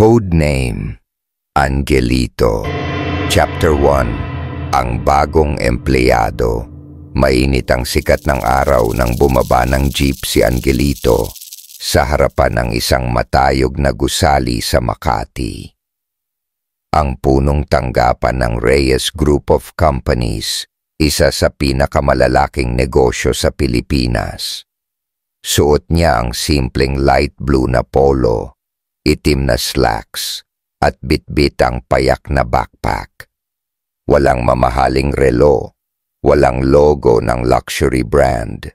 Codename Angelito. Chapter 1. Ang bagong empleyado. Mainit ang sikat ng araw nang bumaba ng jeep si Angelito sa harapan ng isang matayog na gusali sa Makati. Ang punong tanggapan ng Reyes Group of Companies, isa sa pinakamalalaking negosyo sa Pilipinas. Suot niya ang simpleng light blue na polo, itim na slacks, at bitbit ang payak na backpack. Walang mamahaling relo, walang logo ng luxury brand.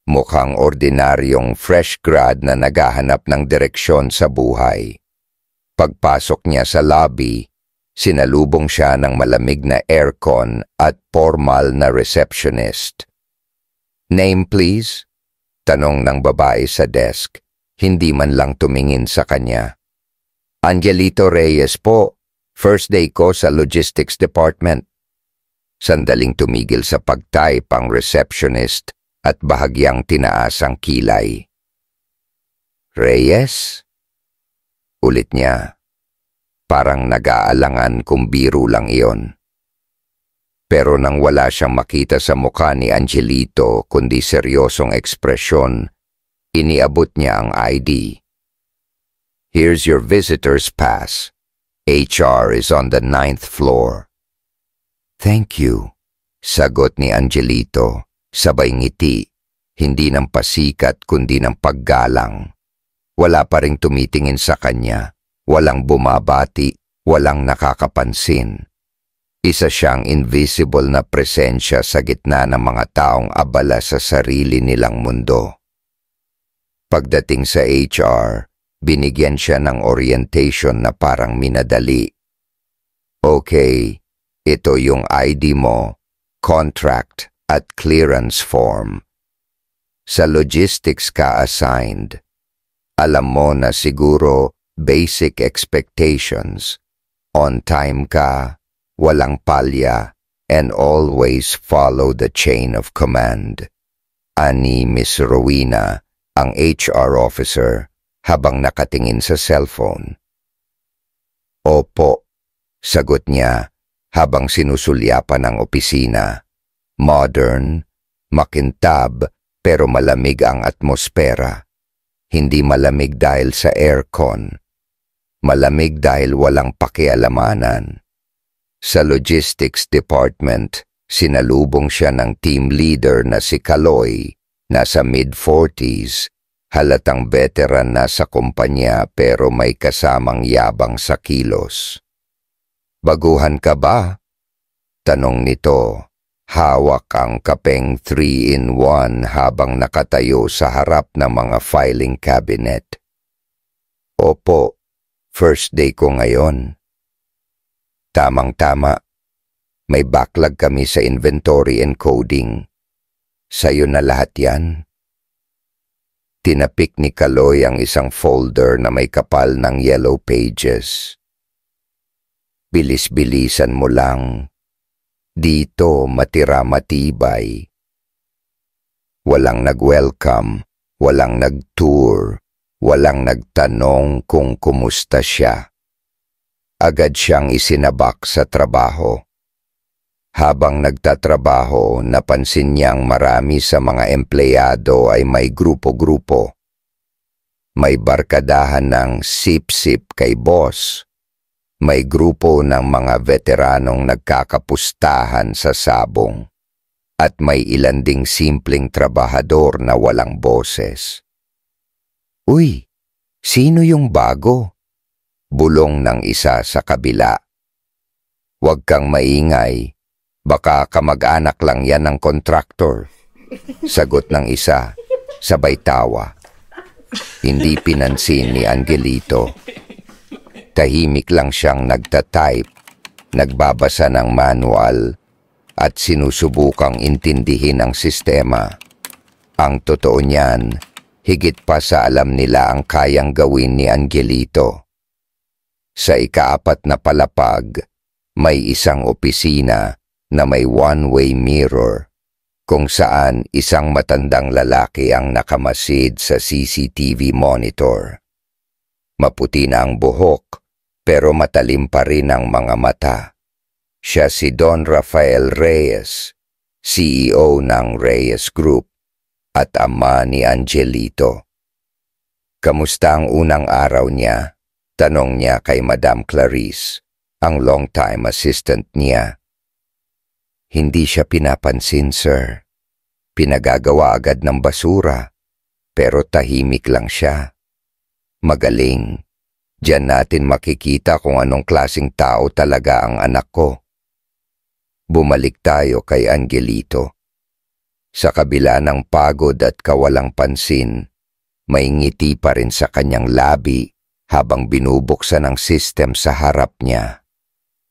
Mukhang ordinaryong fresh grad na naghahanap ng direksyon sa buhay. Pagpasok niya sa lobby, sinalubong siya ng malamig na aircon at formal na receptionist. "Name please?" tanong ng babae sa desk, hindi man lang tumingin sa kanya. "Angelito Reyes po, first day ko sa logistics department." Sandaling tumigil sa pag-type ang receptionist at bahagyang tinaas ang kilay. "Reyes?" Ulit niya. Parang nag-aalangan kung biro lang iyon. Pero nang wala siyang makita sa mukha ni Angelito kundi seryosong ekspresyon, iniabot niya ang ID. "Here's your visitor's pass. HR is on the 9th floor." "Thank you," sagot ni Angelito, sabay ngiti, hindi ng pasikat kundi ng paggalang. Wala pa ring tumitingin sa kanya, walang bumabati, walang nakakapansin. Isa siyang invisible na presensya sa gitna ng mga taong abala sa sarili nilang mundo. Pagdating sa HR, binigyan siya ng orientation na parang minadali. "Okay, ito yung ID mo, contract at clearance form. Sa logistics ka assigned. Alam mo na siguro basic expectations. On time ka, walang palya, and always follow the chain of command." Ani Miss Rowena, ang HR officer, habang nakatingin sa cellphone. "Opo," sagot niya habang sinusulyapan ang opisina. Modern, makintab, pero malamig ang atmosfera. Hindi malamig dahil sa aircon. Malamig dahil walang pakialamanan. Sa logistics department, sinalubong siya ng team leader na si Kaloy, nasa mid-40s, halatang veteran na sa kumpanya pero may kasamang yabang sa kilos. "Baguhan ka ba?" tanong nito. Hawak ang kapeng 3-in-1 habang nakatayo sa harap ng mga filing cabinet. "Opo, first day ko ngayon." "Tamang-tama. May backlog kami sa inventory and coding. Sa'yo na lahat yan." Tinapik ni Kaloy ang isang folder na may kapal ng yellow pages. "Bilis-bilisan mo lang. Dito matira matibay." Walang nag-welcome, walang nag-tour, walang nagtanong kung kumusta siya. Agad siyang isinabak sa trabaho. Habang nagtatrabaho, napansin niyang marami sa mga empleyado ay may grupo-grupo. May barkadahan ng sip-sip kay boss. May grupo ng mga veteranong nagkakapustahan sa sabong. At may ilan ding simpleng trabahador na walang boses. "Uy, sino yung bago?" bulong ng isa sa kabila. "Huwag kang maingay. Baka kamag-anak lang yan ng kontraktor," sagot ng isa, sabay tawa. Hindi pinansin ni Angelito. Tahimik lang siyang nagtatype, nagbabasa ng manual, at sinusubukang intindihin ang sistema. Ang totoo niyan, higit pa sa alam nila ang kayang gawin ni Angelito. Sa ika-4 na palapag, may isang opisina na may one-way mirror, kung saan isang matandang lalaki ang nakamasid sa CCTV monitor. Maputi na ang buhok, pero matalim pa rin ang mga mata. Siya si Don Rafael Reyes, CEO ng Reyes Group at ama ni Angelito. Kamusta ang unang araw niya? Tanong niya kay Madam Clarice, ang long-time assistant niya. Hindi siya pinapansin, sir. Pinagagawa agad ng basura, pero tahimik lang siya. Magaling. Diyan natin makikita kung anong klaseng tao talaga ang anak ko. Bumalik tayo kay Angelito. Sa kabila ng pagod at kawalang pansin, may ngiti pa rin sa kanyang labi habang binubuksan ang system sa harap niya.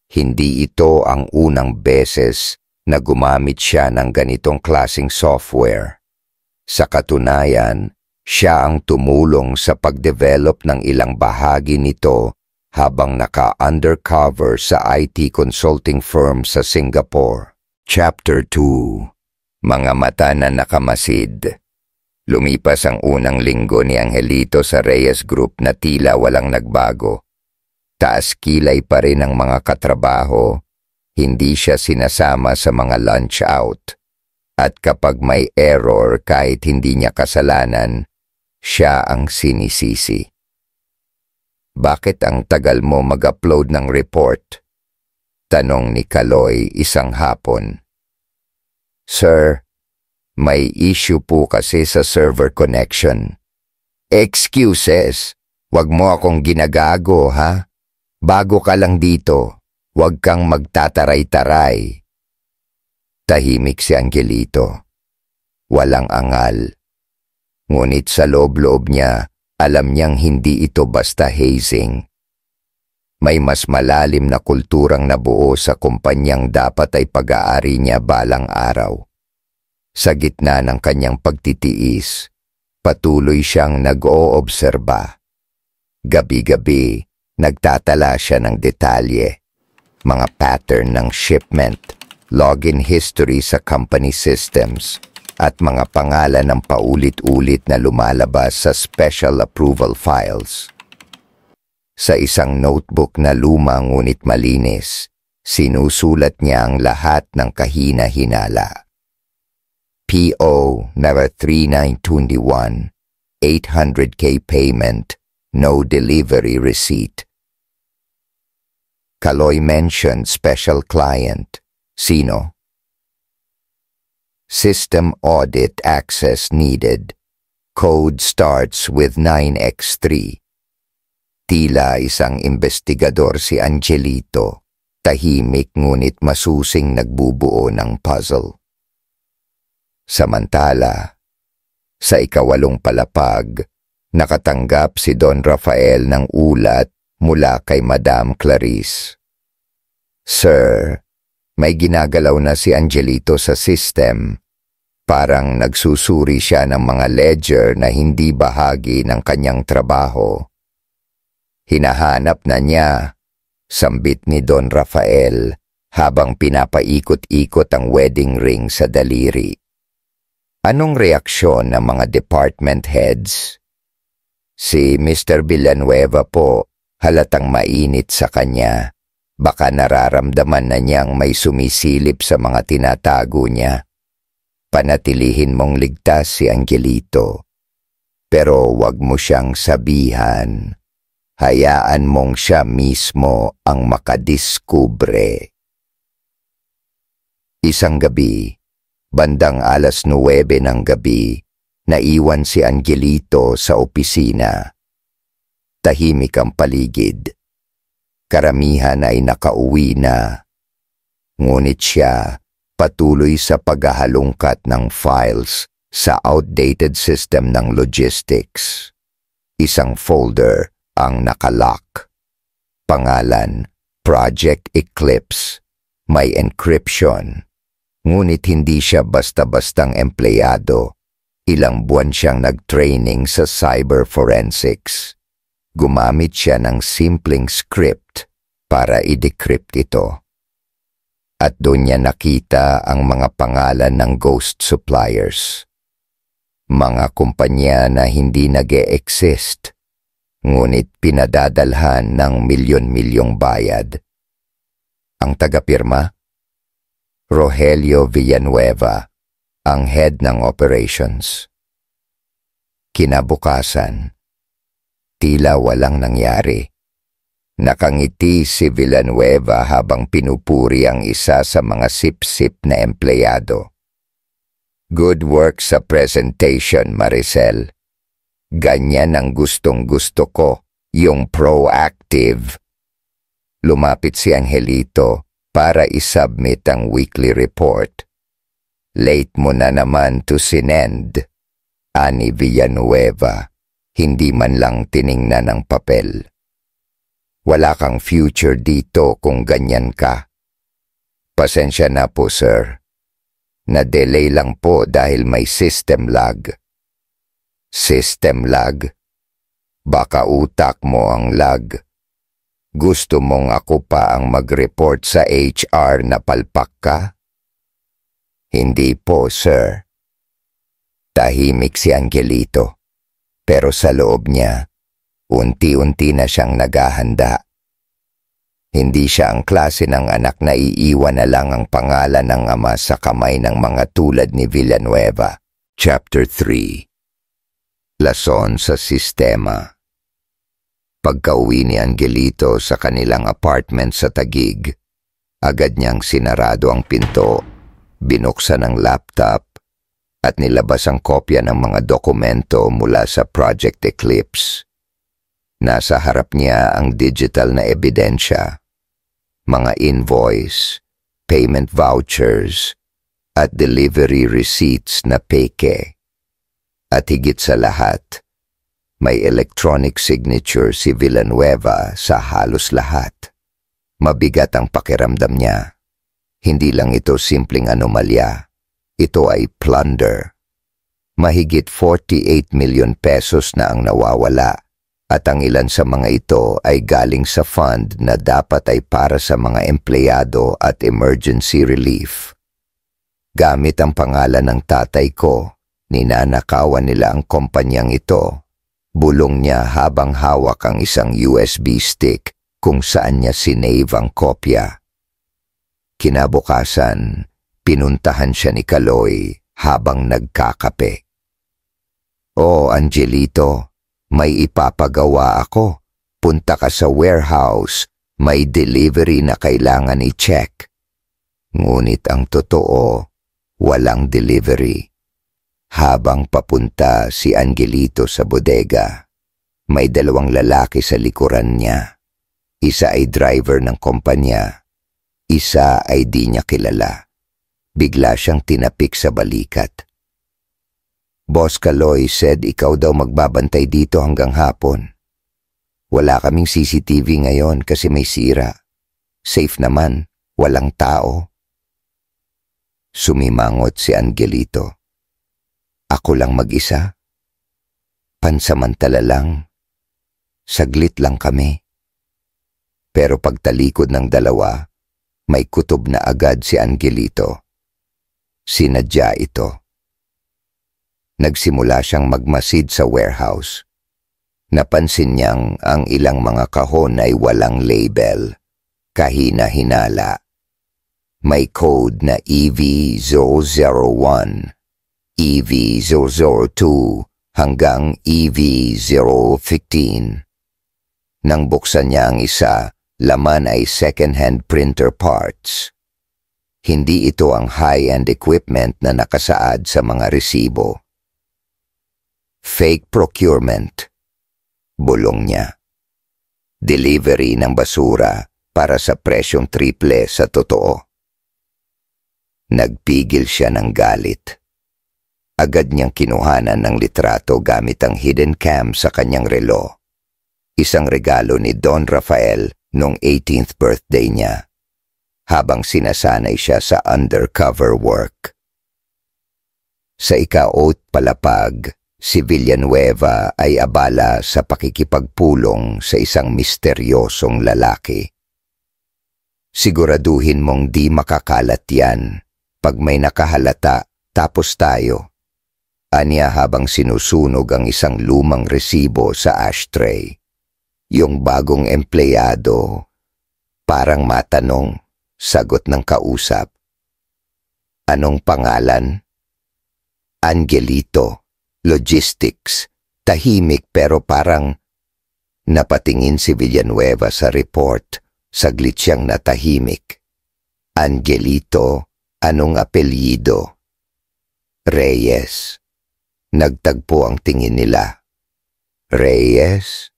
Hindi ito ang unang beses na gumamit siya ng ganitong klaseng software. Sa katunayan, siya ang tumulong sa pag-develop ng ilang bahagi nito habang naka-undercover sa IT consulting firm sa Singapore. Chapter 2. Mga mata na nakamasid. Lumipas ang unang linggo ni Angelito sa Reyes Group na tila walang nagbago. Taas kilay pa rin ang mga katrabaho, hindi siya sinasama sa mga lunch out. At kapag may error kahit hindi niya kasalanan, siya ang sinisisi. Bakit ang tagal mo mag-upload ng report? Tanong ni Kaloy isang hapon. Sir, may issue po kasi sa server connection. Excuses? Wag mo akong ginagago, ha? Bago ka lang dito, wag kang magtataray-taray. Tahimik si Angelito. Walang angal. Ngunit sa loob-loob niya, alam niyang hindi ito basta hazing. May mas malalim na kulturang nabuo sa kumpanyang dapat ay pag-aari niya balang araw. Sa gitna ng kanyang pagtitiis, patuloy siyang nag-oobserba. Gabi-gabi, nagtatala siya ng detalye, mga pattern ng shipment, login history sa company systems, at mga pangalan ng paulit-ulit na lumalabas sa special approval files. Sa isang notebook na luma ngunit malinis, sinusulat niya ang lahat ng kahina-hinala. PO number 3921, 800K payment, no delivery receipt. Kaloy mentioned special client. Sino? System audit access needed. Code starts with 9x3. Tila isang investigador si Angelito, tahimik ngunit masusing nagbubuo ng puzzle. Samantala, sa ikawalong palapag, nakatanggap si Don Rafael ng ulat mula kay Madam Clarice. Sir, may ginagalaw na si Angelito sa system. Parang nagsusuri siya ng mga ledger na hindi bahagi ng kanyang trabaho. Hinahanap na niya, sambit ni Don Rafael habang pinapaikot-ikot ang wedding ring sa daliri. Anong reaksyon ng mga department heads? Si Mr. Villanueva po, halatang mainit sa kanya. Baka nararamdaman na niyang may sumisilip sa mga tinatago niya. Panatilihin mong ligtas si Angelito. Pero wag mo siyang sabihan. Hayaan mong siya mismo ang makadiskubre. Isang gabi, bandang 9:00 ng gabi, naiwan si Angelito sa opisina. Tahimik ang paligid. Karamihan ay nakauwi na. Ngunit siya patuloy sa paghahalungkat ng files sa outdated system ng logistics. Isang folder ang nakalock. Pangalan, Project Eclipse. May encryption. Ngunit hindi siya basta-bastang empleyado. Ilang buwan siyang nag-training sa cyber forensics. Gumamit siya ng simpleng script para i-decrypt ito. At doon niya nakita ang mga pangalan ng ghost suppliers. Mga kumpanya na hindi nag-e-exist. ngunit pinadadalhan ng milyon-milyong bayad. Ang tagapirma? Rogelio Villanueva, ang head ng operations. Kinabukasan, tila walang nangyari. Nakangiti si Villanueva habang pinupuri ang isa sa mga sip-sip na empleyado. Good work sa presentation, Maricel. Ganyan ang gustong-gusto ko, yung proactive. Lumapit si Angelito para isubmit ang weekly report. Late mo na naman to sinend, ani Villanueva, hindi man lang tiningnan ang papel. Wala kang future dito kung ganyan ka. Pasensya na po, sir. Na-delay lang po dahil may system lag. System lag? Baka utak mo ang lag. Gusto mong ako pa ang mag-report sa HR na palpak ka? Hindi po, sir. Tahimik si Angelito, pero sa loob niya, unti-unti na siyang naghahanda. Hindi siya ang klase ng anak na iiwan na lang ang pangalan ng ama sa kamay ng mga tulad ni Villanueva. Chapter 3. Lason sa sistema. Pagka-uwi ni Angelito sa kanilang apartment sa Taguig, agad niyang sinarado ang pinto, binuksan ang laptop, at nilabas ang kopya ng mga dokumento mula sa Project Eclipse. Nasa harap niya ang digital na ebidensya, mga invoice, payment vouchers, at delivery receipts na peke. At higit sa lahat, may electronic signature si Villanueva sa halos lahat. Mabigat ang pakiramdam niya. Hindi lang ito simpleng anomalya, ito ay plunder. Mahigit 48 million pesos na ang nawawala. At ang ilan sa mga ito ay galing sa fund na dapat ay para sa mga empleyado at emergency relief. Gamit ang pangalan ng tatay ko, ninanakawan nila ang kumpanyang ito. Bulong niya habang hawak ang isang USB stick kung saan niya sinave ang kopya. Kinabukasan, pinuntahan siya ni Kaloy habang nagkakape. "Oh, Angelito, may ipapagawa ako. Punta ka sa warehouse. May delivery na kailangan i-check." Ngunit ang totoo, walang delivery. Habang papunta si Angelito sa bodega, may dalawang lalaki sa likuran niya. Isa ay driver ng kumpanya. Isa ay di niya kilala. Bigla siyang tinapik sa balikat. "Boss Kaloy said ikaw daw magbabantay dito hanggang hapon. Wala kaming CCTV ngayon kasi may sira. Safe naman, walang tao." Sumimangot si Angelito. "Ako lang mag-isa? Pansamantala lang. Saglit lang kami." Pero pagtalikod ng dalawa, may kutob na agad si Angelito. Sinadya ito. Nagsimula siyang magmasid sa warehouse. Napansin niyang ang ilang mga kahon ay walang label, kahina-hinala. May code na EV001, EV002 hanggang EV015. Nang buksan niya ang isa, laman ay second-hand printer parts. Hindi ito ang high-end equipment na nakasaad sa mga resibo. "Fake procurement," bulong niya. "Delivery ng basura para sa presyong triple sa totoo." Nagpigil siya ng galit. Agad niyang kinuhanan ng litrato gamit ang hidden cam sa kanyang relo. Isang regalo ni Don Rafael noong 18th birthday niya, habang sinasanay siya sa undercover work. Sa ika-8 palapag, si Villanueva ay abala sa pakikipagpulong sa isang misteryosong lalaki. "Siguraduhin mong di makakalat yan. Pag may nakahalata, tapos tayo." Anya habang sinusunog ang isang lumang resibo sa ashtray. Yung bagong empleyado, parang matanong, sagot ng kausap. Anong pangalan? Angelito, logistics, tahimik pero parang napatingin si Villanueva sa report, saglit siyang natahimik. Angelito, anong apelyido? Reyes. Nagtagpo ang tingin nila. Reyes?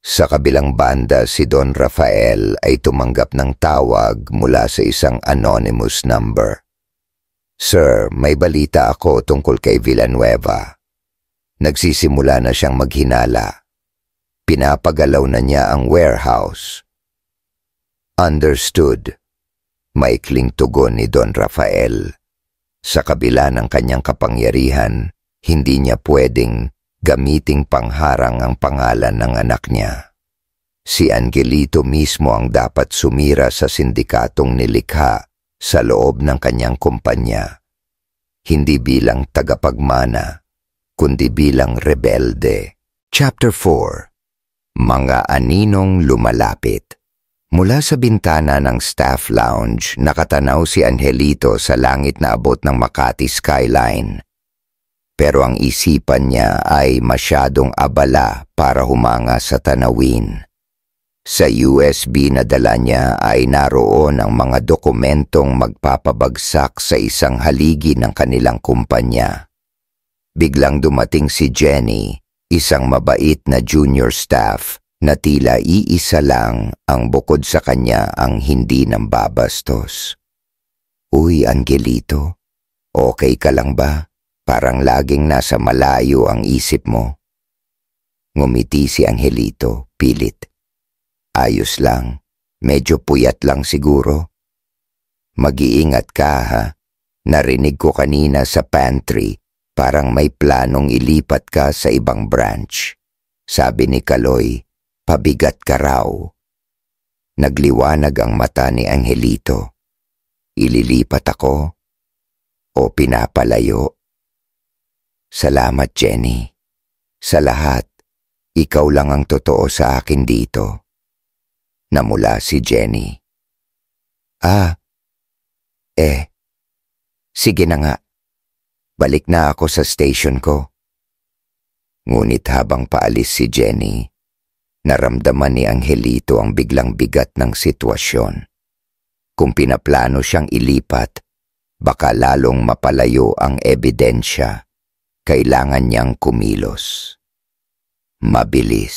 Sa kabilang banda, si Don Rafael ay tumanggap ng tawag mula sa isang anonymous number. Sir, may balita ako tungkol kay Villanueva. Nagsisimula na siyang maghinala. Pinapagalaw na niya ang warehouse. Understood. Maikling tugon ni Don Rafael. Sa kabila ng kanyang kapangyarihan, hindi niya pwedeng gamiting pangharang ang pangalan ng anak niya. Si Angelito mismo ang dapat sumira sa sindikatong nilikha sa loob ng kanyang kumpanya, hindi bilang tagapagmana, kundi bilang rebelde. Chapter 4. Mga aninong lumalapit. Mula sa bintana ng staff lounge, nakatanaw si Angelito sa langit na abot ng Makati skyline. Pero ang isipan niya ay masyadong abala para humanga sa tanawin. Sa USB na dala niya ay naroon ang mga dokumentong magpapabagsak sa isang haligi ng kanilang kumpanya. Biglang dumating si Jenny, isang mabait na junior staff, na tila iisa lang ang bukod sa kanya ang hindi nambabastos. Uy, Angelito, okay ka lang ba? Parang laging nasa malayo ang isip mo. Ngumiti si Angelito, pilit. Ayos lang, medyo puyat lang siguro. Mag-iingat ka ha, narinig ko kanina sa pantry, parang may planong ilipat ka sa ibang branch. Sabi ni Kaloy, pabigat ka raw. Nagliwanag ang mata ni Angelito. Ililipat ako o pinapalayo? Salamat, Jenny. Sa lahat, ikaw lang ang totoo sa akin dito. Namula si Jenny. Sige na nga. Balik na ako sa station ko. Ngunit habang paalis si Jenny, naramdaman ni Angelito ang biglang bigat ng sitwasyon. Kung pinaplano siyang ilipat, baka lalong mapalayo ang ebidensya. Kailangan niyang kumilos. Mabilis.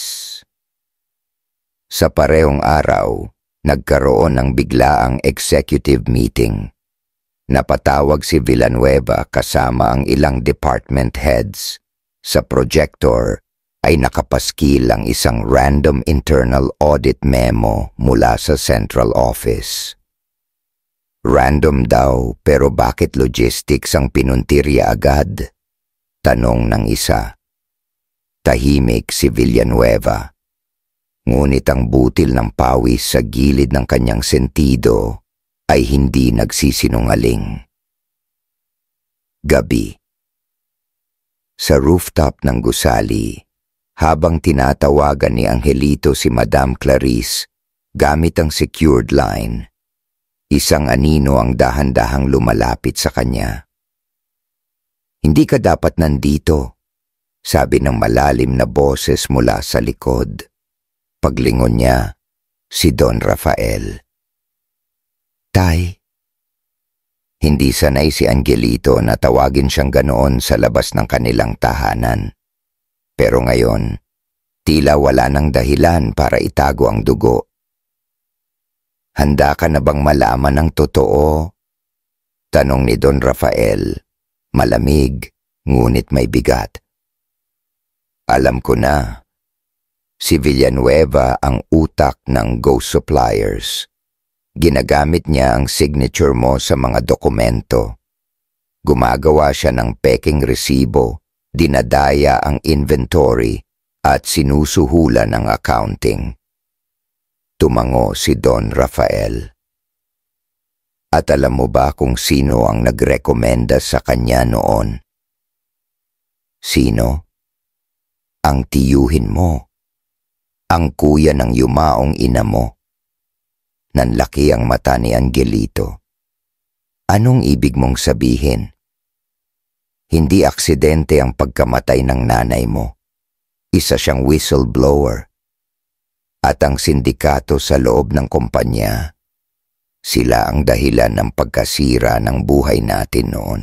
Sa parehong araw, nagkaroon ng biglaang executive meeting. Napatawag si Villanueva kasama ang ilang department heads. Sa projector ay nakapaskil ang isang random internal audit memo mula sa central office. Random daw, pero bakit logistics ang pinuntirya agad? Tanong ng isa. Tahimik si Villanueva. Ngunit ang butil ng pawis sa gilid ng kanyang sentido ay hindi nagsisinungaling. Gabi. Sa rooftop ng gusali, habang tinatawagan ni Angelito si Madam Clarice gamit ang secured line, isang anino ang dahan-dahang lumalapit sa kanya. Hindi ka dapat nandito, sabi ng malalim na boses mula sa likod. Paglingon niya, si Don Rafael. Tay. Hindi sanay si Angelito na tawagin siyang ganoon sa labas ng kanilang tahanan. Pero ngayon, tila wala nang dahilan para itago ang dugo. Handa ka na bang malaman ang totoo? Tanong ni Don Rafael. Malamig, ngunit may bigat. Alam ko na. Si Villanueva ang utak ng Ghost Suppliers. Ginagamit niya ang signature mo sa mga dokumento. Gumagawa siya ng peking resibo, dinadaya ang inventory at sinusuhulan ang accounting. Tumango si Don Rafael. At alam mo ba kung sino ang nagrekomenda sa kanya noon? Sino? Ang tiyuhin mo. Ang kuya ng yumaong ina mo. Nanlaki ang mata ni Angelito. Anong ibig mong sabihin? Hindi aksidente ang pagkamatay ng nanay mo. Isa siyang whistleblower. At ang sindikato sa loob ng kumpanya, sila ang dahilan ng pagkasira ng buhay natin noon.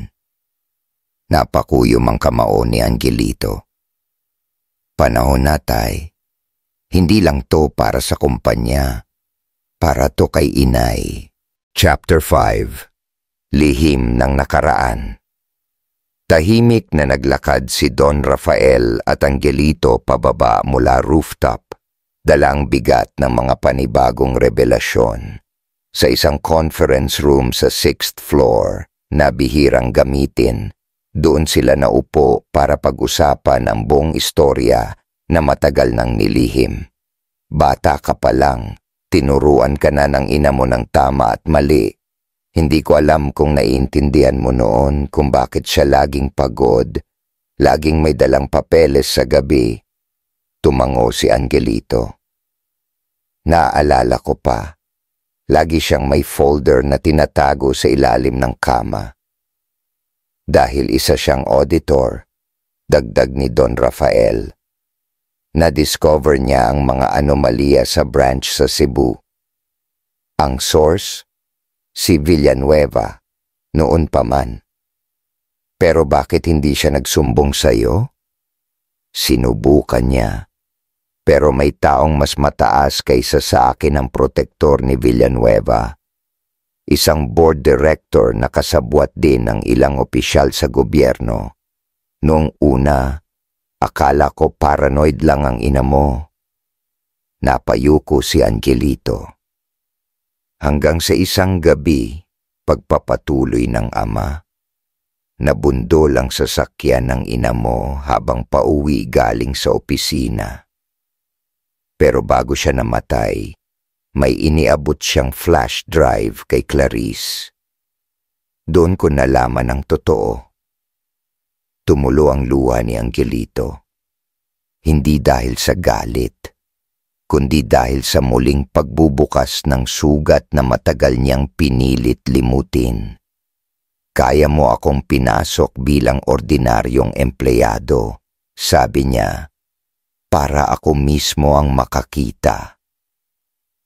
Napakuyom ang kamao ni Angelito. Panahon na, tay. Hindi lang to para sa kumpanya, para to kay inay. Chapter 5. Lihim ng nakaraan. Tahimik na naglakad si Don Rafael at Angelito pababa mula rooftop, dalang bigat ng mga panibagong revelasyon. Sa isang conference room sa 6th floor na bihirang gamitin, doon sila naupo para pag-usapan ang buong istorya na matagal nang nilihim. Bata ka pa lang, tinuruan ka na ng ina mo ng tama at mali. Hindi ko alam kung naiintindihan mo noon kung bakit siya laging pagod, laging may dalang papeles sa gabi. Tumango si Angelito. Naaalala ko pa, lagi siyang may folder na tinatago sa ilalim ng kama. Dahil isa siyang auditor, dagdag ni Don Rafael. Na-discover niya ang mga anomalya sa branch sa Cebu. Ang source? Si Villanueva, noon pa man. Pero bakit hindi siya nagsumbong sa'yo? Sinubukan niya. Pero may taong mas mataas kaysa sa akin ang protektor ni Villanueva. Isang board director na kasabwat din ng ilang opisyal sa gobyerno. Noong una, akala ko paranoid lang ang ina mo. Napayuko si Angelito. Hanggang sa isang gabi, pagpapatuloy ng ama, nabundol ang sasakyan ng ina mo habang pauwi galing sa opisina. Pero bago siya namatay, may iniabot siyang flash drive kay Clarice. Doon ko nalaman ang totoo. Tumulo ang luha ni Angelito. Hindi dahil sa galit, kundi dahil sa muling pagbubukas ng sugat na matagal niyang pinilit limutin. Kaya mo akong pinasok bilang ordinaryong empleyado, sabi niya, para ako mismo ang makakita.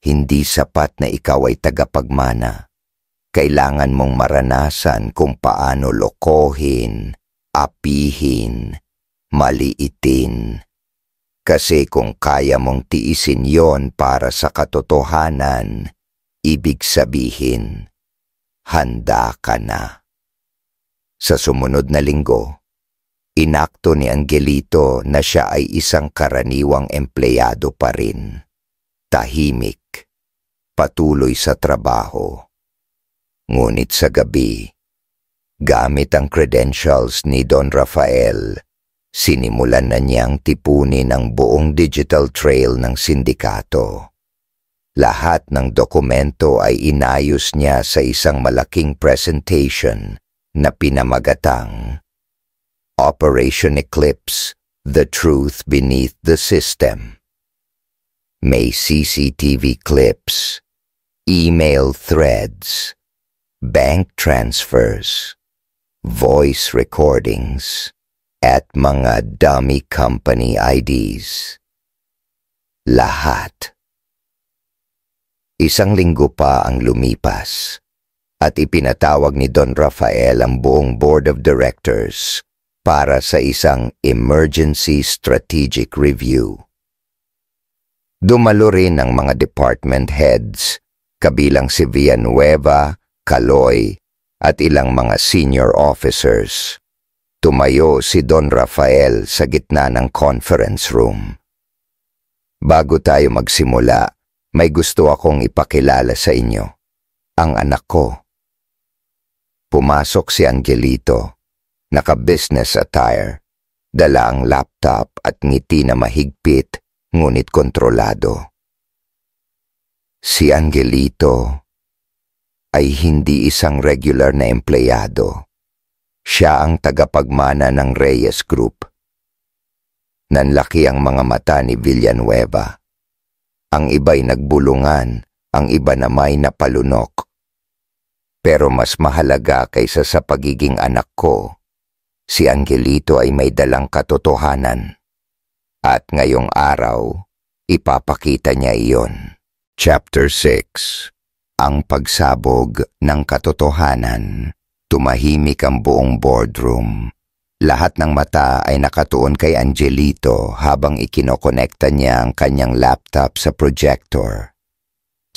Hindi sapat na ikaw ay tagapagmana. Kailangan mong maranasan kung paano lokohin, apihin, maliitin. Kasi kung kaya mong tiisin yon para sa katotohanan, ibig sabihin, handa ka na. Sa sumunod na linggo, inakto ni Angelito na siya ay isang karaniwang empleyado pa rin. Tahimik, patuloy sa trabaho. Ngunit sa gabi, gamit ang credentials ni Don Rafael, sinimulan na niyang tipunin ang buong digital trail ng sindikato. Lahat ng dokumento ay inayos niya sa isang malaking presentation na pinamagatang Operation Eclipse, The Truth Beneath the System. May CCTV clips, email threads, bank transfers, voice recordings, at mga dummy company IDs. Lahat. Isang linggo pa ang lumipas at ipinatawag ni Don Rafael ang buong board of directors para sa isang emergency strategic review. Dumalo rin ang mga department heads, kabilang si Villanueva, Caloy, at ilang mga senior officers. Tumayo si Don Rafael sa gitna ng conference room. Bago tayo magsimula, may gusto akong ipakilala sa inyo. Ang anak ko. Pumasok si Angelito, naka-business attire, dala ang laptop at ngiti na mahigpit, ngunit kontrolado. Si Angelito ay hindi isang regular na empleyado. Siya ang tagapagmana ng Reyes Group. Nanlaki ang mga mata ni Villanueva. Ang iba'y nagbulungan, ang iba na may napalunok. Pero mas mahalaga kaysa sa pagiging anak ko, si Angelito ay may dalang katotohanan. At ngayong araw, ipapakita niya iyon. Chapter 6. Ang pagsabog ng katotohanan. Tumahimik ang buong boardroom. Lahat ng mata ay nakatuon kay Angelito habang ikinokonekta niya ang kanyang laptop sa projector.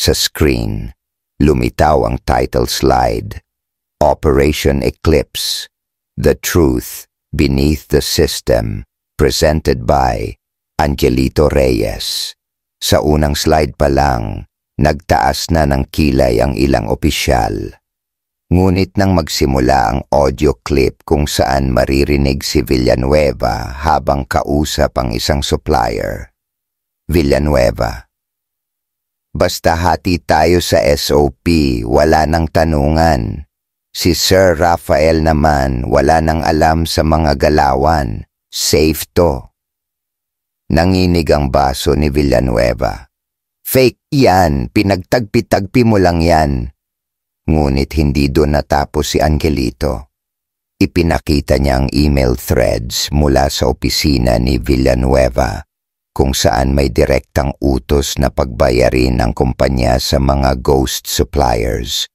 Sa screen, lumitaw ang title slide, Operation Eclipse, The Truth Beneath the System, presented by Angelito Reyes. Sa unang slide pa lang, nagtaas na ng kilay ang ilang opisyal. Ngunit nang magsimula ang audio clip kung saan maririnig si Villanueva habang kausap ang isang supplier. Villanueva: "Basta hati tayo sa SOP, wala nang tanungan. Si Sir Rafael naman wala nang alam sa mga galawan. Safe to." Nanginig ang baso ni Villanueva. "Fake yan, pinagtagpi-tagpi mo lang yan." Ngunit hindi doon natapos si Angelito. Ipinakita niya ang email threads mula sa opisina ni Villanueva kung saan may direktang utos na pagbayarin ang kumpanya sa mga ghost suppliers.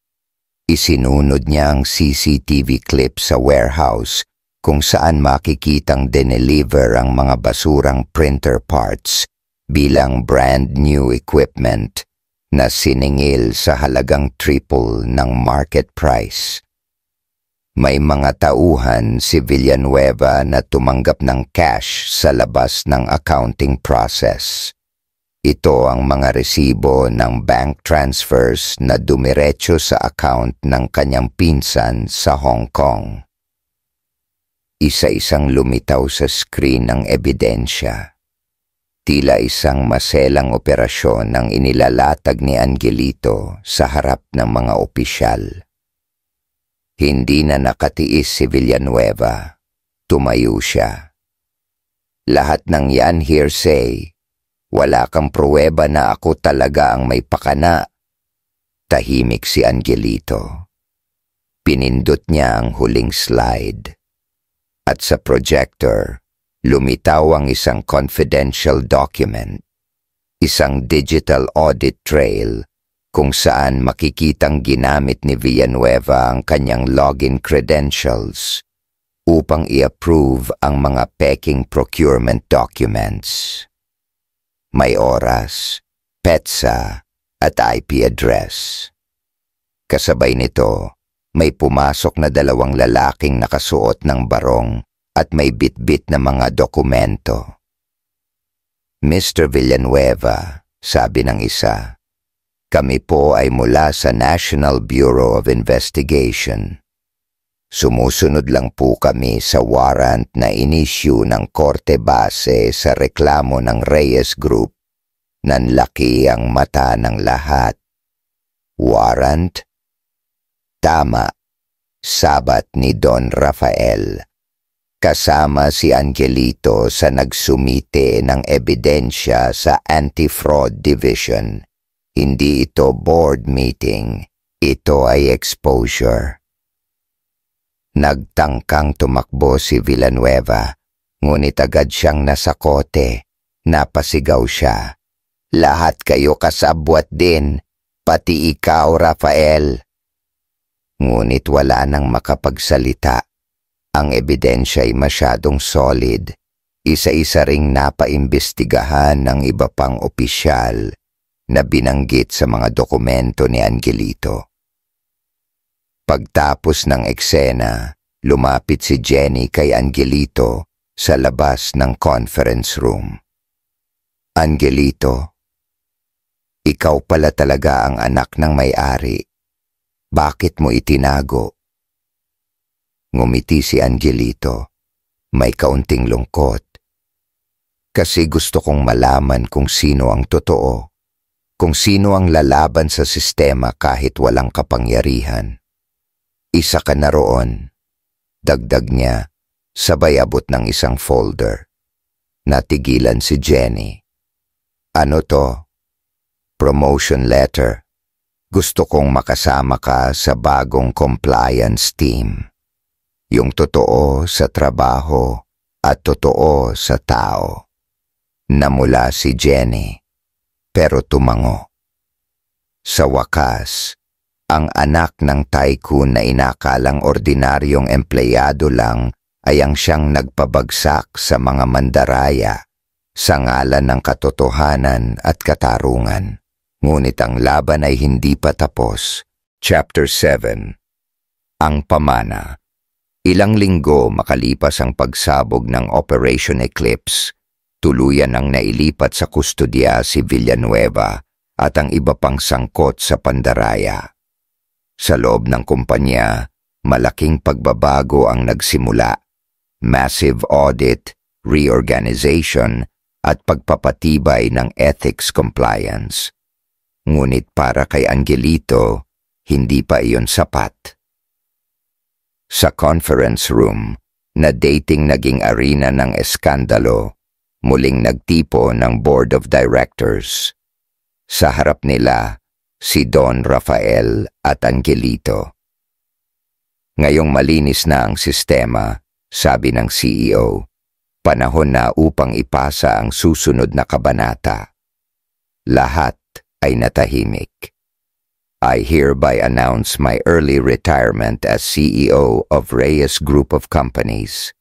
Isinunod niya ang CCTV clip sa warehouse kung saan makikitang dineliver ang mga basurang printer parts bilang brand new equipment na siningil sa halagang triple ng market price. May mga tauhan si Villanueva na tumanggap ng cash sa labas ng accounting process. Ito ang mga resibo ng bank transfers na dumiretso sa account ng kanyang pinsan sa Hong Kong. Isa-isang lumitaw sa screen ng ebidensya. Tila isang maselang operasyon ang inilalatag ni Angelito sa harap ng mga opisyal. Hindi na nakatiis si Villanueva. Tumayo siya. "Lahat ng yan hearsay. Wala kang pruweba na ako talaga ang may pakana." Tahimik si Angelito. Pinindot niya ang huling slide. At sa projector, lumitaw ang isang confidential document, isang digital audit trail kung saan makikitang ginamit ni Villanueva ang kanyang login credentials upang i-approve ang mga peking procurement documents. May oras, petsa at IP address. Kasabay nito, may pumasok na 2 lalaking nakasuot ng barong at may bitbit na mga dokumento. "Mr. Villanueva," sabi ng isa, "kami po ay mula sa National Bureau of Investigation. Sumusunod lang po kami sa warrant na inisyu ng korte base sa reklamo ng Reyes Group. Nanlaki ang mata ng lahat." "Warrant?" "Tama, sabat ni Don Rafael. Kasama si Angelito sa nagsumite ng ebidensya sa Anti-Fraud Division. Hindi ito board meeting, ito ay exposure." Nagtangkang tumakbo si Villanueva, ngunit agad siyang nasakote. Napasigaw siya. "Lahat kayo kasabwat din, pati ikaw, Rafael." Ngunit wala nang makapagsalita. Ang ebidensya ay masyadong solid. Isa-isa ring napaimbestigahan ng iba pang opisyal na binanggit sa mga dokumento ni Angelito. Pagtapos ng eksena, lumapit si Jenny kay Angelito sa labas ng conference room. "Angelito, ikaw pala talaga ang anak ng may-ari. Bakit mo itinago?" Ngumiti si Angelito. May kaunting lungkot. "Kasi gusto kong malaman kung sino ang totoo. Kung sino ang lalaban sa sistema kahit walang kapangyarihan. Isa ka na roon." Dagdag niya, sabay abot ng isang folder. Natigilan si Jenny. "Ano to?" promotion letter. Gusto kong makasama ka sa bagong compliance team. Yung totoo sa trabaho at totoo sa tao. Namula si Jenny, pero tumango. Sa wakas, ang anak ng tycoon na inakalang ordinaryong empleyado lang ay ang siyang nagpabagsak sa mga mandaraya sa ngalan ng katotohanan at katarungan. Ngunit ang laban ay hindi pa tapos. Chapter 7. Ang pamana. Ilang linggo makalipas ang pagsabog ng Operation Eclipse, tuluyan ang nailipat sa kustodya si Villanueva at ang iba pang sangkot sa pandaraya. Sa loob ng kumpanya, malaking pagbabago ang nagsimula. Massive audit, reorganization, at pagpapatibay ng ethics compliance. Ngunit para kay Angelito, hindi pa iyon sapat. Sa conference room, na dating naging arena ng eskandalo, muling nagtipo ng Board of Directors. Sa harap nila, si Don Rafael at Angelito. Ngayong malinis na ang sistema, sabi ng CEO, panahon na upang ipasa ang susunod na kabanata. Lahat ay natahimik. I hereby announce my early retirement as CEO of Reyes Group of Companies.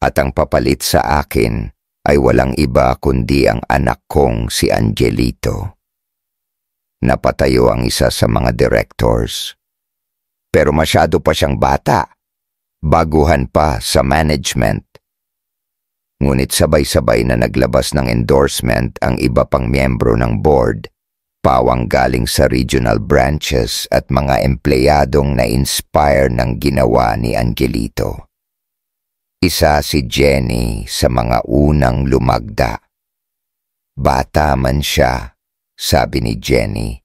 At ang papalit sa akin ay walang iba kundi ang anak kong si Angelito. Napatayo ang isa sa mga directors. Pero masyado pa siyang bata. Baguhan pa sa management. Ngunit sabay-sabay na naglabas ng endorsement ang iba pang miyembro ng board, pawang galing sa regional branches at mga empleyadong na-inspire ng ginawa ni Angelito. Isa si Jenny sa mga unang lumagda. Bata man siya, sabi ni Jenny.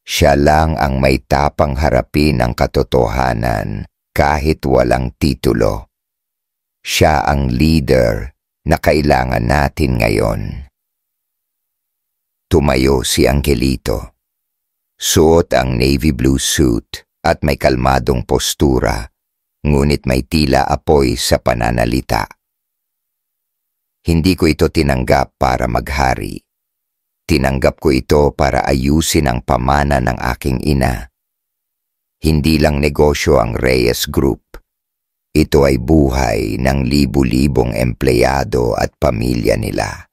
Siya lang ang may tapang harapin ang katotohanan kahit walang titulo. Siya ang leader na kailangan natin ngayon. Tumayo si Angelito. Suot ang navy blue suit at may kalmadong postura, ngunit may tila apoy sa pananalita. Hindi ko ito tinanggap para maghari. Tinanggap ko ito para ayusin ang pamana ng aking ina. Hindi lang negosyo ang Reyes Group. Ito ay buhay ng libu-libong empleyado at pamilya nila.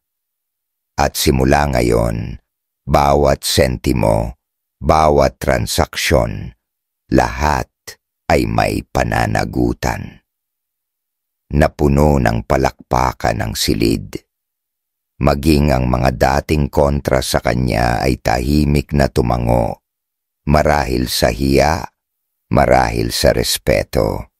At simula ngayon, bawat sentimo, bawat transaksyon, lahat ay may pananagutan. Napuno ng palakpakan ng silid. Maging ang mga dating kontra sa kanya ay tahimik na tumango, marahil sa hiya, marahil sa respeto.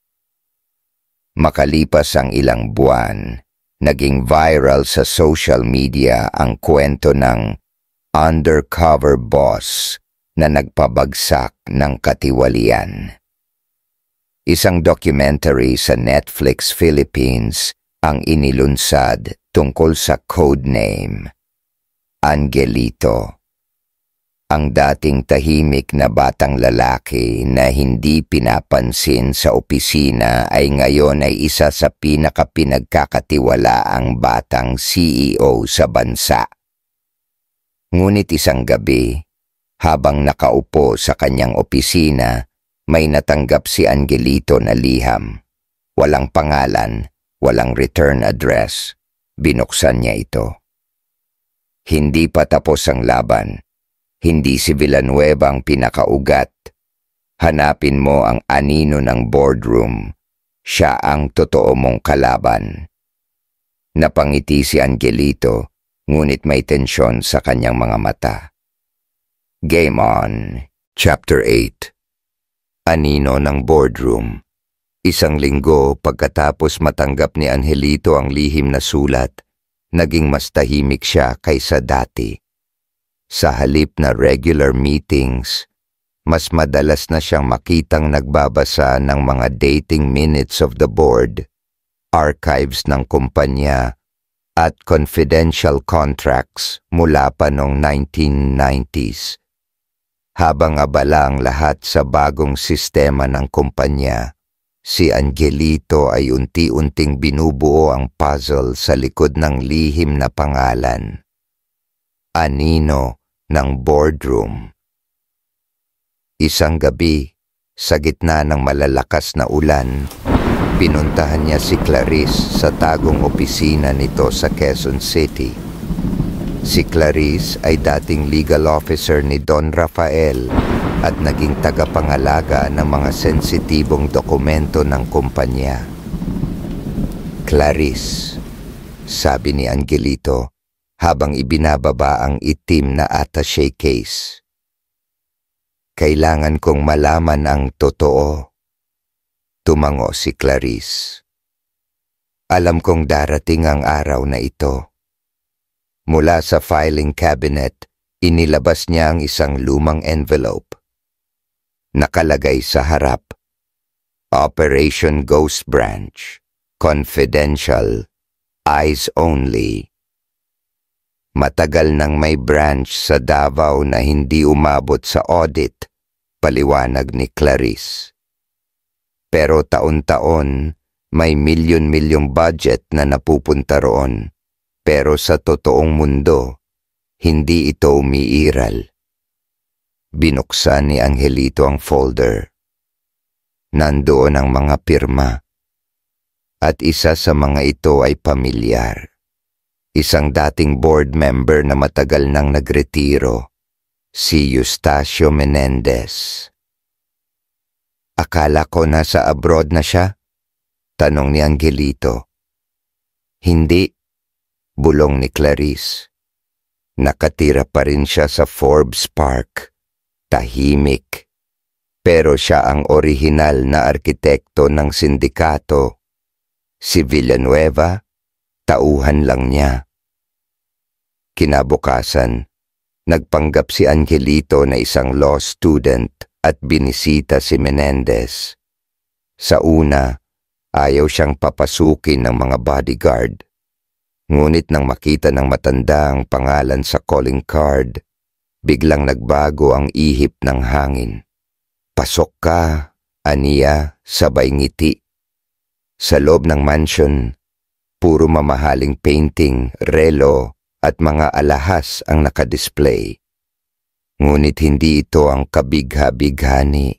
Makalipas ang ilang buwan, naging viral sa social media ang kwento ng undercover boss na nagpabagsak ng katiwalian. Isang documentary sa Netflix Philippines ang inilunsad tungkol sa codename, Angelito. Ang dating tahimik na batang lalaki na hindi pinapansin sa opisina ay ngayon ay isa sa pinakapinagkakatiwalaang batang CEO sa bansa. Ngunit isang gabi, habang nakaupo sa kanyang opisina, may natanggap si Angelito na liham. Walang pangalan, walang return address. Binuksan niya ito. Hindi pa tapos ang laban. Hindi si Villanueva ang pinakaugat. Hanapin mo ang anino ng boardroom. Siya ang totoo mong kalaban. Napangiti si Angelito, ngunit may tensyon sa kanyang mga mata. Game on. Chapter 8. Anino ng boardroom. Isang linggo pagkatapos matanggap ni Angelito ang lihim na sulat, naging mas tahimik siya kaysa dati. Sa halip na regular meetings, mas madalas na siyang makitang nagbabasa ng mga dating minutes of the board, archives ng kumpanya, at confidential contracts mula pa noong 1990s. Habang abala ang lahat sa bagong sistema ng kumpanya, si Angelito ay unti-unting binubuo ang puzzle sa likod ng lihim na pangalan. Anino ng boardroom. Isang gabi, sa gitna ng malalakas na ulan, pinuntahan niya si Clarice sa tagong opisina nito sa Quezon City. Si Clarice ay dating legal officer ni Don Rafael at naging tagapangalaga ng mga sensitibong dokumento ng kumpanya. Clarice, sabi ni Angelito habang ibinababa ang itim na attaché case. Kailangan kong malaman ang totoo. Tumango si Clarice. Alam kong darating ang araw na ito. Mula sa filing cabinet, inilabas niya ang isang lumang envelope. Nakalagay sa harap, Operation Ghost Branch, Confidential, Eyes Only. Matagal nang may branch sa Davao na hindi umabot sa audit, paliwanag ni Clarice. Pero taon-taon, may milyon-milyong budget na napupunta roon. Pero sa totoong mundo, hindi ito umiiral. Binuksan ni Angelito ang folder. Nandoon ang mga pirma. At isa sa mga ito ay pamilyar. Isang dating board member na matagal nang nagretiro, si Eustacio Menendez. Akala ko nasa abroad na siya? Tanong ni Angelito. Hindi. Bulong ni Clarice. Nakatira pa rin siya sa Forbes Park. Tahimik. Pero siya ang orihinal na arkitekto ng sindikato. Si Villanueva, tauhan lang niya. Kinabukasan, nagpanggap si Angelito na isang law student at binisita si Menendez. Sa una, ayaw siyang papasukin ng mga bodyguard. Ngunit nang makita ng matanda ang pangalan sa calling card, biglang nagbago ang ihip ng hangin. Pasok ka, aniya, sabay ngiti. Sa loob ng mansion, puro mamahaling painting, relo at mga alahas ang nakadisplay. Ngunit hindi ito ang kabigha-bighani,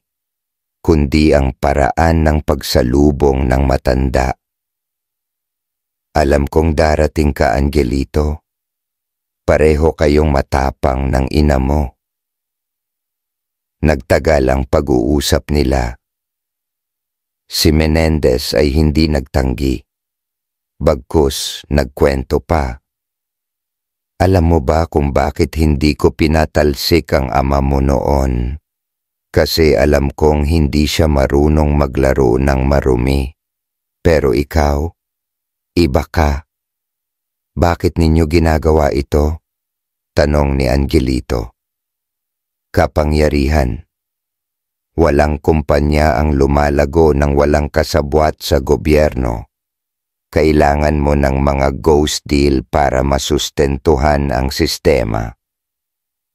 kundi ang paraan ng pagsalubong ng matanda. Alam kong darating ka, Angelito. Pareho kayong matapang ng ina mo. Nagtagal ang pag-uusap nila. Si Menendez ay hindi nagtanggi. Bagkus, nagkwento pa. Alam mo ba kung bakit hindi ko pinatalsik ang ama mo noon? Kasi alam kong hindi siya marunong maglaro ng marumi. Pero ikaw, iba ka. Bakit ninyo ginagawa ito? Tanong ni Angelito. Kapangyarihan. Walang kumpanya ang lumalago ng walang kasabwat sa gobyerno. Kailangan mo ng mga ghost deal para masustentuhan ang sistema.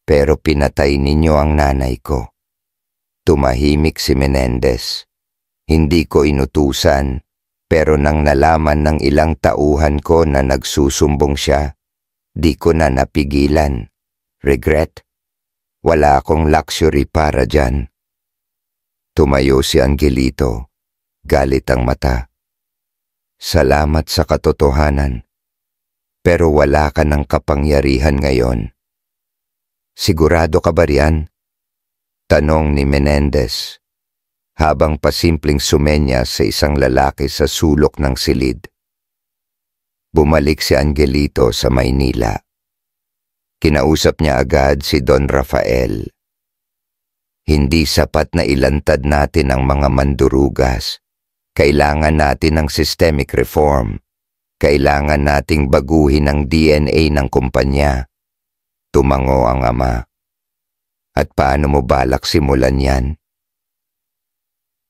Pero pinatay ninyo ang nanay ko. Tumahimik si Menendez. Hindi ko inutusan. Pero nang nalaman ng ilang tauhan ko na nagsusumbong siya, di ko na napigilan. Regret? Wala akong luxury para dyan. Tumayo si Angelito. Galit ang mata. Salamat sa katotohanan. Pero wala ka ng kapangyarihan ngayon. Sigurado ka ba riyan? Tanong ni Menendez. Habang pasimpleng sumenya sa isang lalaki sa sulok ng silid. Bumalik si Angelito sa Maynila. Kinausap niya agad si Don Rafael. Hindi sapat na ilantad natin ang mga mandurugas. Kailangan natin ng systemic reform. Kailangan nating baguhin ang DNA ng kumpanya. Tumango ang ama. At paano mo balak simulan yan?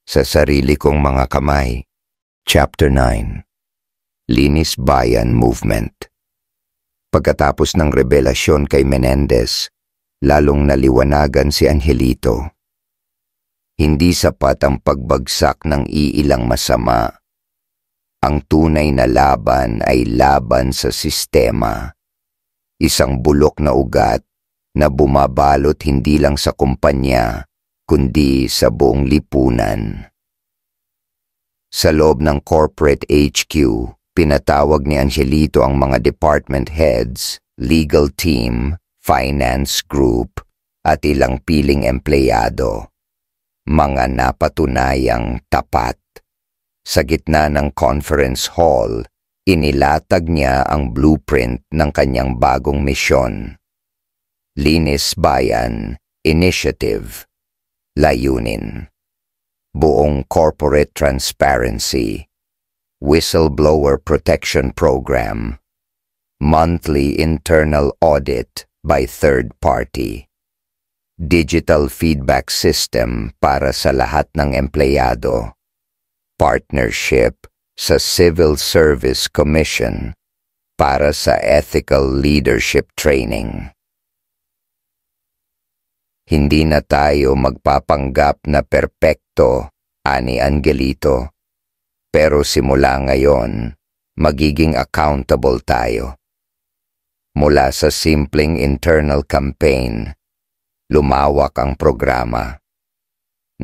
Sa sarili kong mga kamay. Chapter 9. Linis Bayan Movement. Pagkatapos ng revelasyon kay Menendez, lalong naliwanagan si Angelito. Hindi sapat ang pagbagsak ng iilang masama. Ang tunay na laban ay laban sa sistema. Isang bulok na ugat na bumabalot hindi lang sa kumpanya, kundi sa buong lipunan. Sa loob ng corporate HQ, pinatawag ni Angelito ang mga department heads, legal team, finance group, at ilang piling empleyado. Mga napatunayang tapat. Sa gitna ng conference hall, inilatag niya ang blueprint ng kanyang bagong misyon. Linis Bayan Initiative. Layunin. Buong corporate transparency. Whistleblower protection program. Monthly internal audit by third party. Digital feedback system para sa lahat ng empleyado. Partnership sa Civil Service Commission para sa ethical leadership training. Hindi na tayo magpapanggap na perpekto, ani Angelito. Pero simula ngayon, magiging accountable tayo. Mula sa simpleng internal campaign, lumawak ang programa.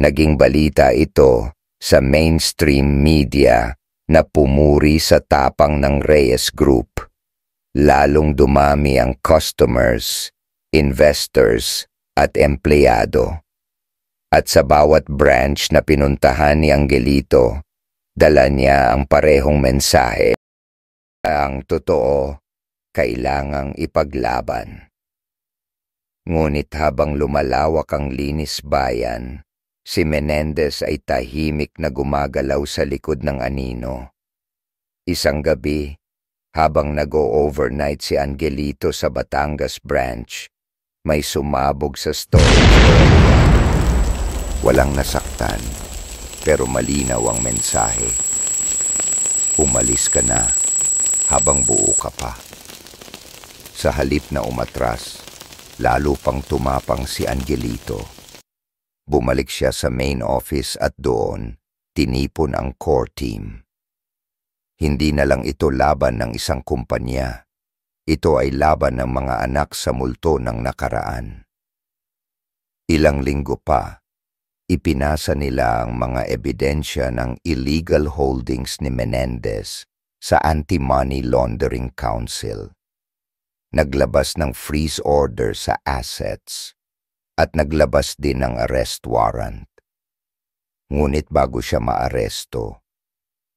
Naging balita ito sa mainstream media na pumuri sa tapang ng Reyes Group. Lalong dumami ang customers, investors, at empleyado. At sa bawat branch na pinuntahan ni Angelito, dala niya ang parehong mensahe. Ang totoo, kailangang ipaglaban. Ngunit habang lumalawak ang Linis Bayan, si Menendez ay tahimik na gumagalaw sa likod ng anino. Isang gabi, habang nag-o-overnight si Angelito sa Batangas branch, may sumabog sa storage area. Walang nasaktan, pero malinaw ang mensahe. Umalis ka na habang buo ka pa. Sa halip na umatras, lalo pang tumapang si Angelito. Bumalik siya sa main office at doon, tinipon ang core team. Hindi na lang ito laban ng isang kumpanya. Ito ay laban ng mga anak sa multo ng nakaraan. Ilang linggo pa, ipinasa nila ang mga ebidensya ng illegal holdings ni Menendez sa Anti-Money Laundering Council. Naglabas ng freeze order sa assets at naglabas din ng arrest warrant. Ngunit bago siya maaresto,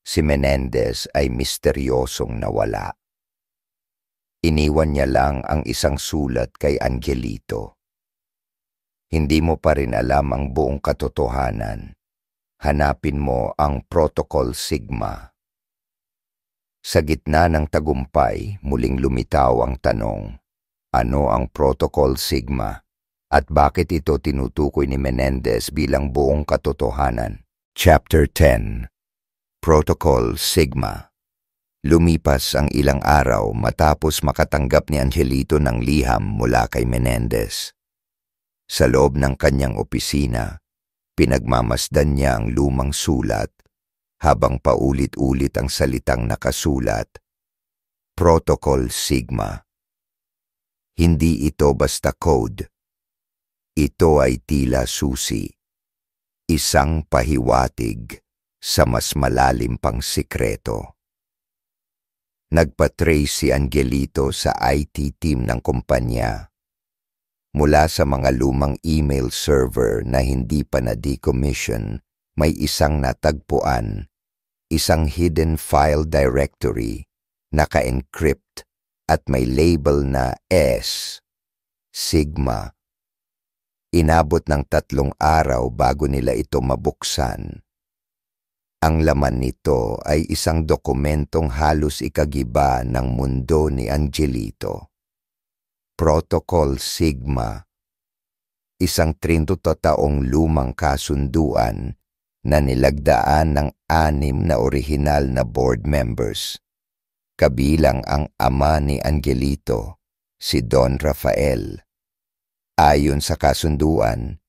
si Menendez ay misteryosong nawala. Iniwan niya lang ang isang sulat kay Angelito. Hindi mo pa rin alam ang buong katotohanan. Hanapin mo ang Protocol Sigma. Sa gitna ng tagumpay, muling lumitaw ang tanong, ano ang Protocol Sigma at bakit ito tinutukoy ni Menendez bilang buong katotohanan? Chapter 10. Protocol Sigma. Lumipas ang ilang araw matapos makatanggap ni Angelito ng liham mula kay Menendez. Sa loob ng kanyang opisina, pinagmamasdan niya ang lumang sulat habang paulit-ulit ang salitang nakasulat, Protocol Sigma. Hindi ito basta code. Ito ay tila susi, isang pahiwatig sa mas malalim pang sikreto. Nagpa-trace si Angelito sa IT team ng kumpanya. Mula sa mga lumang email server na hindi pa na-decommission, may isang natagpuan, isang hidden file directory, naka-encrypt at may label na S, Sigma. Inabot ng 3 araw bago nila ito mabuksan. Ang laman nito ay isang dokumentong halos ikagiba ng mundo ni Angelito. Protocol Sigma, isang 30 taong lumang kasunduan na nilagdaan ng 6 na orihinal na board members. kabilang ang ama ni Angelito, si Don Rafael. Ayon sa kasunduan,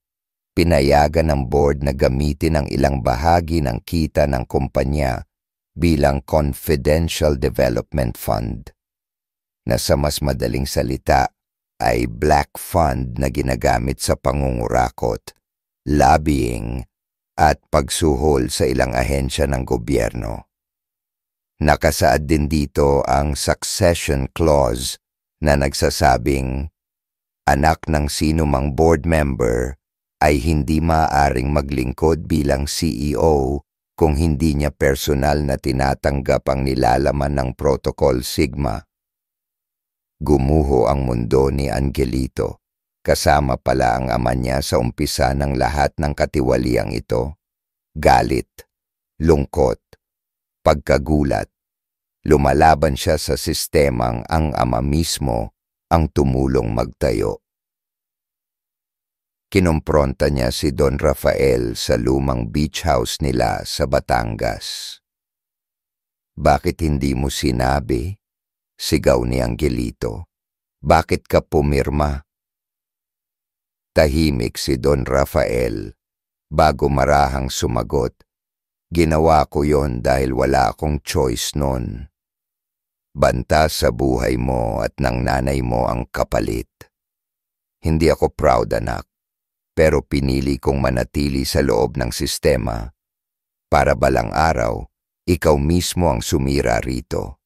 pinayagan ng board na gamitin ang ilang bahagi ng kita ng kumpanya bilang Confidential Development Fund, na sa mas madaling salita ay black fund na ginagamit sa pangungurakot, lobbying at pagsuhol sa ilang ahensya ng gobyerno. Nakasaad din dito ang succession clause na nagsasabing anak ng sino mang board member ay hindi maaaring maglingkod bilang CEO kung hindi niya personal na tinatanggap ang nilalaman ng Protocol Sigma. Gumuho ang mundo ni Angelito, kasama pala ang ama niya sa umpisa ng lahat ng katiwaliang ito. Galit, lungkot, pagkagulat. Lumalaban siya sa sistemang ang ama mismo ang tumulong magtayo. Kinumpronta niya si Don Rafael sa lumang beach house nila sa Batangas. "Bakit hindi mo sinabi?" sigaw ni Angelito. "Bakit ka pumirma?" Tahimik si Don Rafael bago marahang sumagot, "Ginawa ko yon dahil wala akong choice nun. Banta sa buhay mo at ng nanay mo ang kapalit. Hindi ako proud, anak, pero pinili kong manatili sa loob ng sistema para balang araw ikaw mismo ang sumira rito."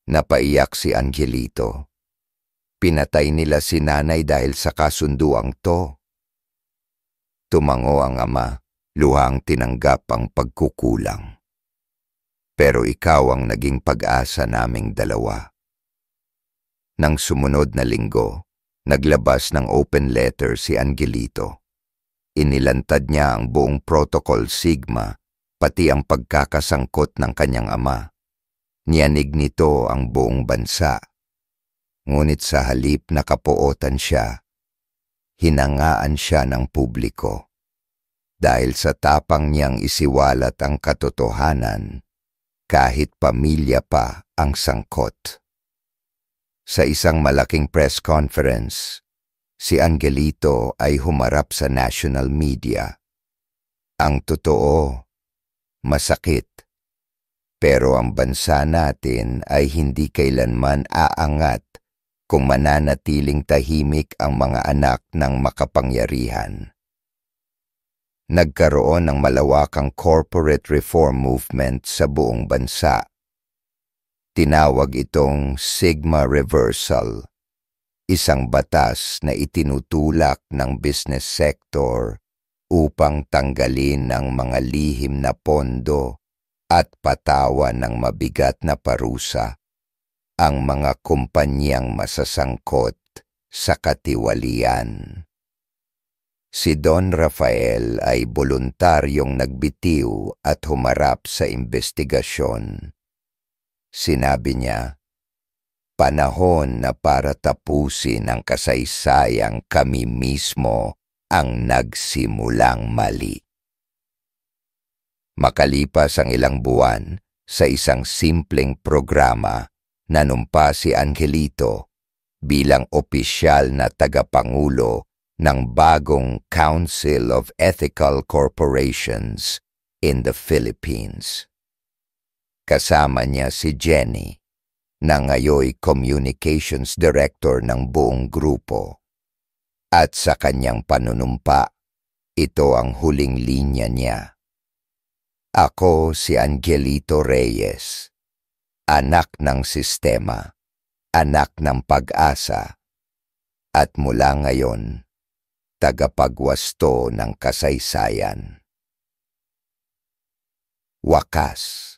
Napaiyak si Angelito. Pinatay nila si nanay dahil sa kasunduang to. Tumango ang ama, luhang tinanggap ang pagkukulang. "Pero ikaw ang naging pag-asa naming dalawa." Nang sumunod na linggo, naglabas ng open letter si Angelito. Inilantad niya ang buong Protocol Sigma, pati ang pagkakasangkot ng kanyang ama. Niyanig nito ang buong bansa. Ngunit sa halip na kapuotan siya, hinangaan siya ng publiko. Dahil sa tapang niyang isiwalat ang katotohanan, kahit pamilya pa ang sangkot. Sa isang malaking press conference, si Angelito ay humarap sa national media. "Ang totoo, masakit. Pero ang bansa natin ay hindi kailanman aangat kung mananatiling tahimik ang mga anak ng makapangyarihan." Nagkaroon ng malawakang corporate reform movement sa buong bansa. Tinawag itong Sigma Reversal, isang batas na itinutulak ng business sector upang tanggalin ang mga lihim na pondo at patawan ng mabigat na parusa ang mga kumpanyang masasangkot sa katiwalian. Si Don Rafael ay voluntaryong nagbitiw at humarap sa investigasyon. Sinabi niya, "Panahon na para tapusin ang kasaysayang kami mismo ang nagsimulang mali." Makalipas ang ilang buwan, sa isang simpleng programa, nanumpa si Angelito bilang opisyal na tagapangulo ng bagong Council of Ethical Corporations in the Philippines. Kasama niya si Jenny, na ngayoy Communications Director ng buong grupo. At sa kanyang panunumpa, ito ang huling linya niya. "Ako si Angelito Reyes, anak ng sistema, anak ng pag-asa, at mula ngayon, tagapagwasto ng kasaysayan." Wakas.